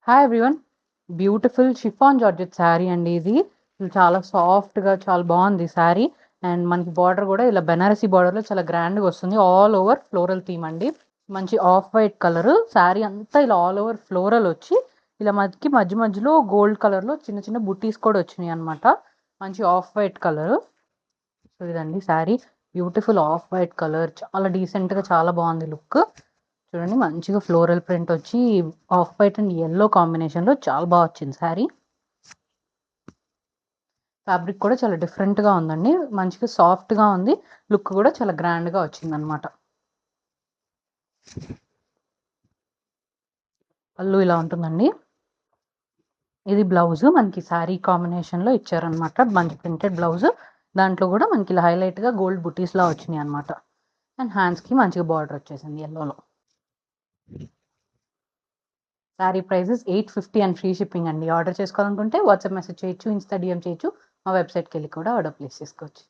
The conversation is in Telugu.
Hi everyone. Beautiful chiffon georgette sari అండి ఇది. చాలా సాఫ్ట్‌గా చాలా బావుంది శారీ. అండ్ మనకి బార్డర్ గూడా ఇలా బెనారసీ బార్డర్‌లో చాలా గ్రాండ్‌గా వస్తుంది. ఆల్ ఓవర్ ఫ్లోరల్ థీమ్ అండి. మంచి ఆఫ్ వైట్ కలరు. శారీ అంతా ఇలా ఆల్ ఓవర్ ఫ్లోరల్ వచ్చి, ఇలా మనకి మధ్య మధ్యలో గోల్డ్ కలర్‌లో చిన్న చిన్న బుట్టీస్ కూడా వచ్చినాయన్నమాట. మంచి ఆఫ్ వైట్ కలరు. సో, ఇదండి sari. Beautiful off white colour. చాలా డీసెంట్‌గా చాలా బావుంది లుక్. చూడండి మంచిగా ఫ్లోరల్ ప్రింట్ వచ్చి ఆఫ్ వైట్ అండ్ యెల్లో కాంబినేషన్‌లో చాలా బా వచ్చింది శారీ. ఫ్యాబ్రిక్ కూడా చాలా డిఫరెంట్‌గా ఉందండి. మంచిగా సాఫ్ట్‌గా ఉంది. లుక్ కూడా చాలా గ్రాండ్‌గా వచ్చిందనమాట. పళ్ళు ఇలా ఉంటుందండి. ఇది బ్లౌజు. మనకి శారీ కాంబినేషన్‌లో ఇచ్చారనమాట. మంచి ప్రింటెడ్ బ్లౌజు. దాంట్లో కూడా మనకి ఇలా హైలైట్‌గా గోల్డ్ బుటీస్‌లా వచ్చినాయన్నమాట. అండ్ హ్యాండ్స్‌కి మంచిగా బార్డర్ వచ్చేసింది యెల్లోలో. Sari prices 850 and free shipping అండి. ఆర్డర్ చేసుకోవాలనుకుంటే వాట్సాప్ మెసేజ్ చేయొచ్చు, ఇన్‌స్టా డీఎం చేయొచ్చు. మా వెబ్‌సైట్‌కెళ్ళి కూడా ఆర్డర్ ప్లేస్ చేసుకోవచ్చు.